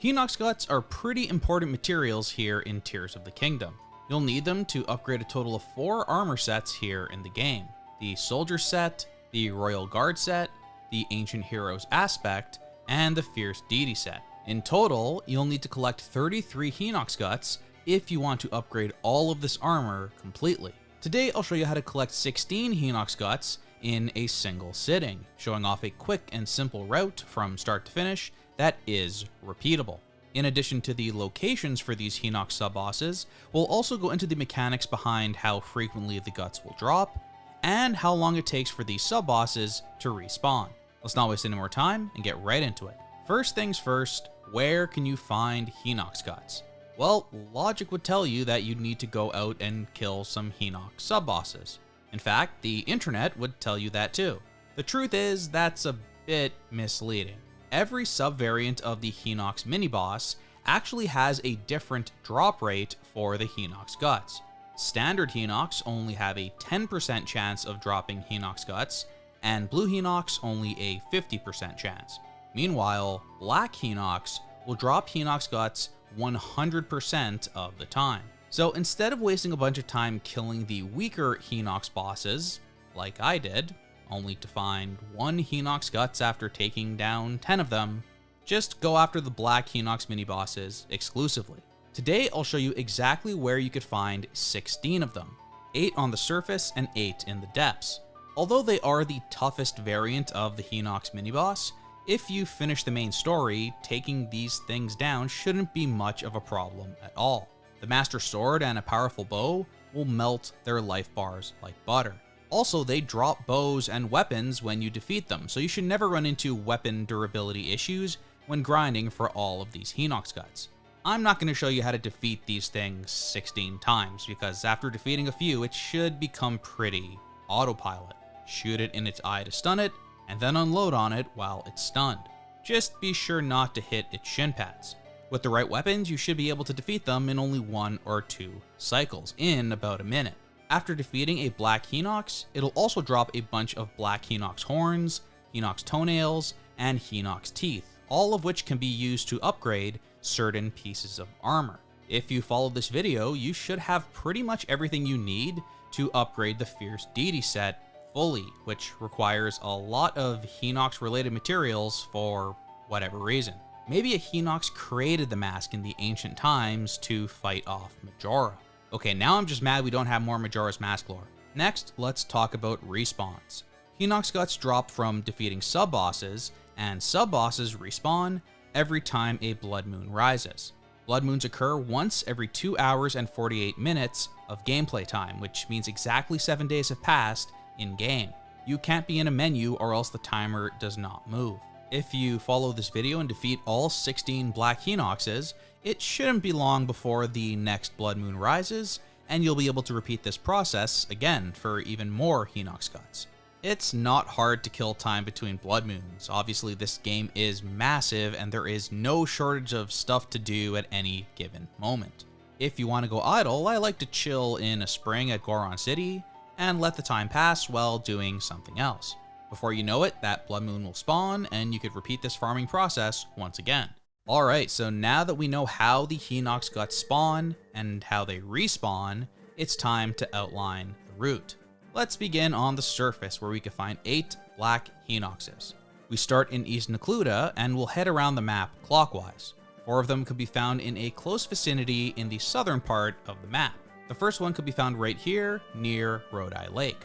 Hinox Guts are pretty important materials here in Tears of the Kingdom. You'll need them to upgrade a total of 4 armor sets here in the game. The Soldier set, the Royal Guard set, the Ancient Heroes Aspect, and the Fierce Deity set. In total, you'll need to collect 33 Hinox Guts if you want to upgrade all of this armor completely. Today, I'll show you how to collect 16 Hinox Guts in a single sitting, showing off a quick and simple route from start to finish that is repeatable. In addition to the locations for these Hinox Sub-Bosses, we'll also go into the mechanics behind how frequently the guts will drop, and how long it takes for these Sub-Bosses to respawn. Let's not waste any more time and get right into it. First things first, where can you find Hinox Guts? Well, logic would tell you that you'd need to go out and kill some Hinox Sub-Bosses. In fact, the internet would tell you that too. The truth is, that's a bit misleading. Every sub-variant of the Hinox mini-boss actually has a different drop rate for the Hinox Guts. Standard Hinox only have a 10% chance of dropping Hinox Guts, and Blue Hinox only a 50% chance. Meanwhile, Black Hinox will drop Hinox Guts 100% of the time. So instead of wasting a bunch of time killing the weaker Hinox bosses, like I did, only to find 1 Hinox Guts after taking down 10 of them, just go after the Black Hinox mini-bosses exclusively. Today, I'll show you exactly where you could find 16 of them, 8 on the surface and 8 in the depths. Although they are the toughest variant of the Hinox mini-boss, if you finish the main story, taking these things down shouldn't be much of a problem at all. The Master Sword and a powerful bow will melt their life bars like butter. Also, they drop bows and weapons when you defeat them, so you should never run into weapon durability issues when grinding for all of these Hinox Guts. I'm not going to show you how to defeat these things 16 times, because after defeating a few, it should become pretty autopilot. Shoot it in its eye to stun it, and then unload on it while it's stunned. Just be sure not to hit its shin pads. With the right weapons, you should be able to defeat them in only 1 or 2 cycles, in about a minute. After defeating a Black Hinox, it'll also drop a bunch of Black Hinox horns, Hinox toenails, and Hinox teeth, all of which can be used to upgrade certain pieces of armor. If you follow this video, you should have pretty much everything you need to upgrade the Fierce Deity set fully, which requires a lot of Hinox related materials for whatever reason. Maybe a Hinox created the mask in the ancient times to fight off Majora. Okay, now I'm just mad we don't have more Majora's Mask lore. Next, let's talk about respawns. Hinox Guts drop from defeating sub-bosses, and sub-bosses respawn every time a blood moon rises. Blood moons occur once every 2 hours and 48 minutes of gameplay time, which means exactly 7 days have passed in-game. You can't be in a menu or else the timer does not move. If you follow this video and defeat all 16 Black Hinoxes, it shouldn't be long before the next blood moon rises, and you'll be able to repeat this process again for even more Hinox Guts. It's not hard to kill time between blood moons. Obviously, this game is massive and there is no shortage of stuff to do at any given moment. If you want to go idle, I like to chill in a spring at Goron City and let the time pass while doing something else. Before you know it, that blood moon will spawn and you could repeat this farming process once again. Alright, so now that we know how the Hinox Guts spawn and how they respawn, it's time to outline the route. Let's begin on the surface where we can find 8 Black Hinoxes. We start in East Necluda and we'll head around the map clockwise. 4 of them could be found in a close vicinity in the southern part of the map. The first one could be found right here near Rodai Lake.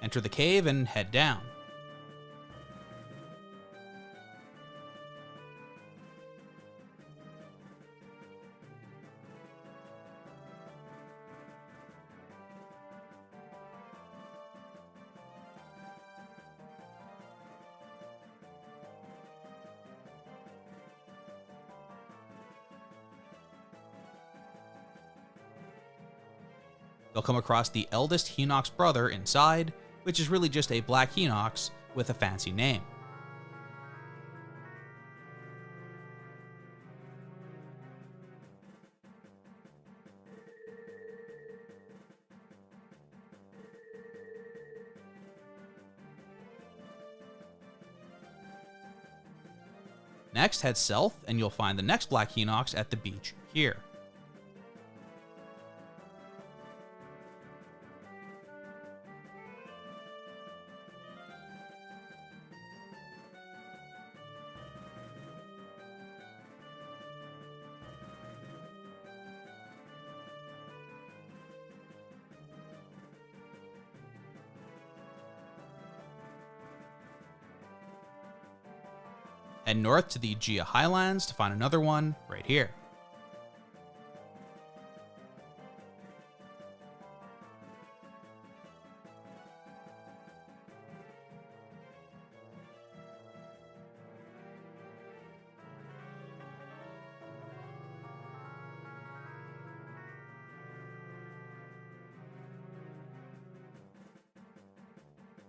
Enter the cave and head down. They'll come across the eldest Hinox brother inside, which is really just a Black Hinox with a fancy name. Next, head south and you'll find the next black Hinox at the beach here. Head north to the Gia Highlands to find another one right here.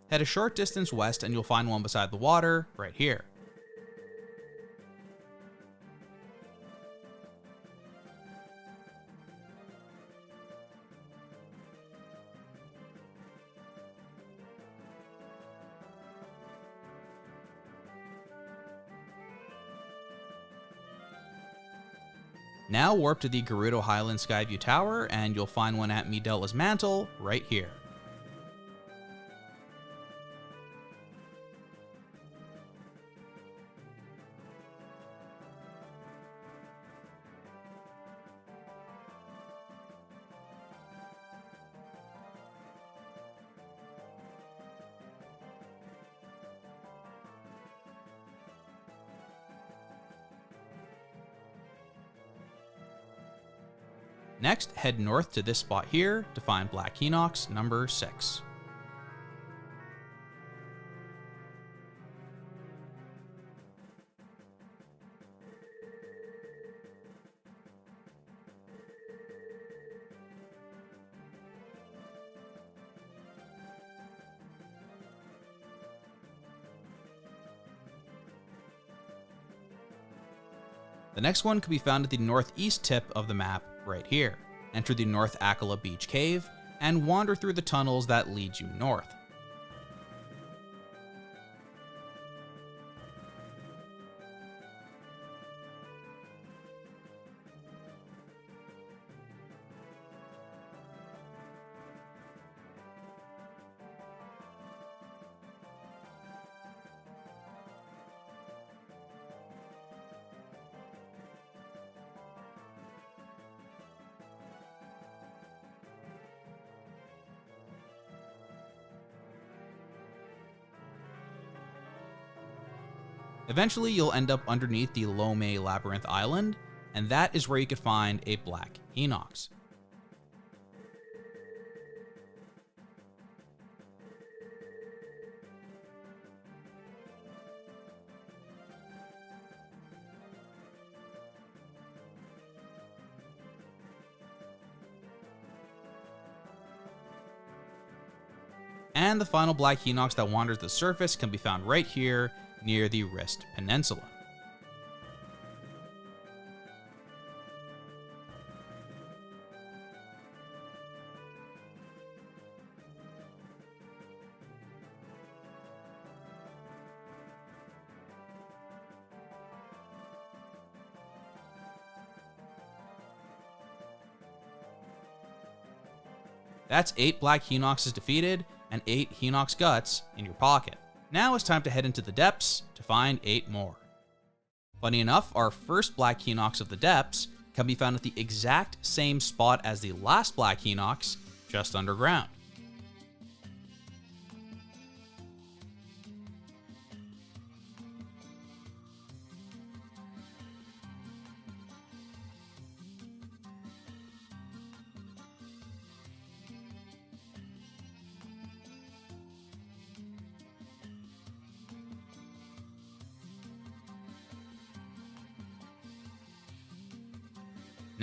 Head a short distance west and you'll find one beside the water right here. Now warp to the Gerudo Highland Skyview Tower and you'll find one at Midella's Mantle right here. Next, head north to this spot here to find black Hinox number 6. The next one can be found at the northeast tip of the map right here. Enter the North Akala Beach Cave and wander through the tunnels that lead you north. Eventually, you'll end up underneath the Lome Labyrinth Island, and that is where you could find a black Hinox. And the final black Hinox that wanders the surface can be found right here near the Wrist Peninsula. That's 8 black Hinoxes defeated and 8 Hinox Guts in your pocket. Now it's time to head into the depths to find 8 more. Funny enough, our first black Hinox of the depths can be found at the exact same spot as the last black Hinox, just underground.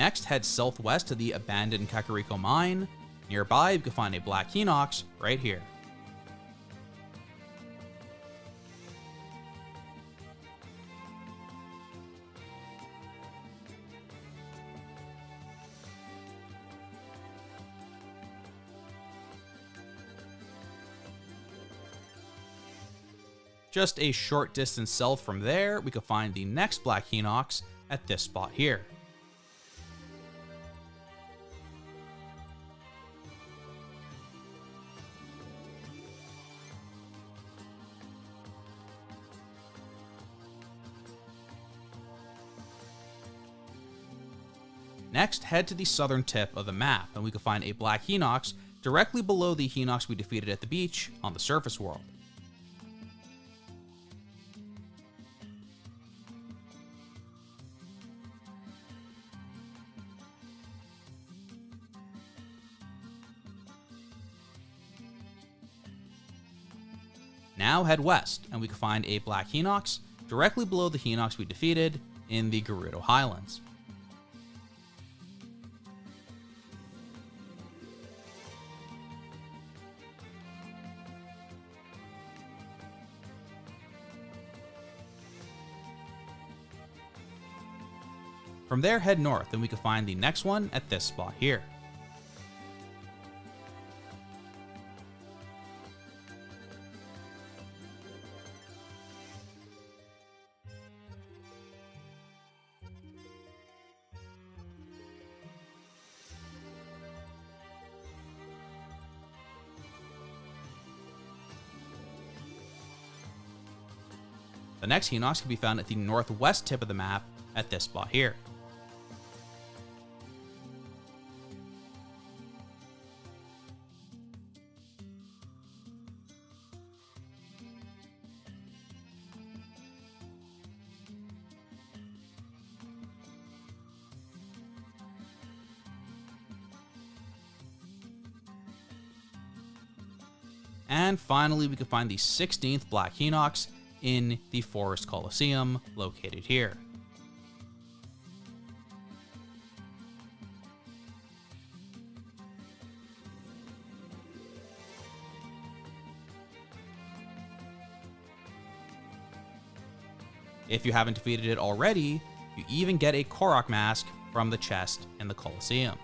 Next, head southwest to the abandoned Kakariko Mine. Nearby, you can find a black Hinox right here. Just a short distance south from there, we could find the next black Hinox at this spot here. Next, head to the southern tip of the map, and we can find a black Hinox directly below the Hinox we defeated at the beach on the surface world. Now head west, and we can find a black Hinox directly below the Hinox we defeated in the Gerudo Highlands. From there, head north, and we can find the next one at this spot here. The next Hinox can be found at the northwest tip of the map at this spot here. And finally, we can find the 16th black Hinox in the Forest Coliseum, located here. If you haven't defeated it already, you even get a Korok mask from the chest in the Coliseum.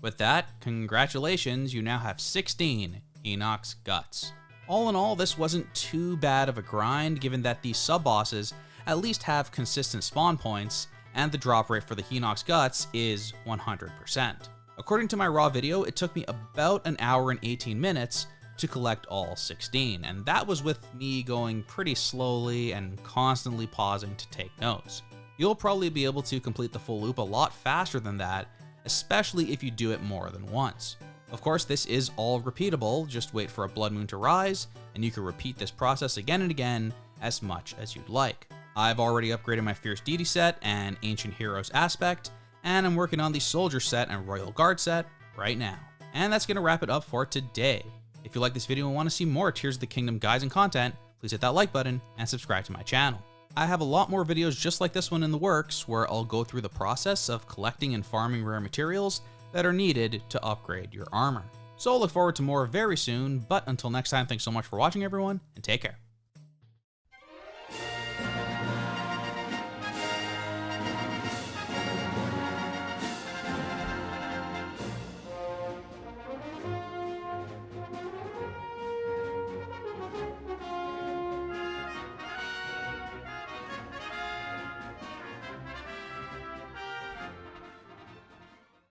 With that, congratulations, you now have 16 Hinox Guts. All in all, this wasn't too bad of a grind, given that the sub-bosses at least have consistent spawn points, and the drop rate for the Hinox Guts is 100%. According to my raw video, it took me about an hour and 18 minutes to collect all 16, and that was with me going pretty slowly and constantly pausing to take notes. You'll probably be able to complete the full loop a lot faster than that, especially if you do it more than once. Of course, this is all repeatable, just wait for a blood moon to rise, and you can repeat this process again and again as much as you'd like. I've already upgraded my Fierce Deity set and Ancient Heroes aspect, and I'm working on the Soldier set and Royal Guard set right now. And that's going to wrap it up for today. If you like this video and want to see more Tears of the Kingdom guides and content, please hit that like button and subscribe to my channel. I have a lot more videos just like this one in the works, where I'll go through the process of collecting and farming rare materials that are needed to upgrade your armor. So I'll look forward to more very soon, but until next time, thanks so much for watching everyone, and take care.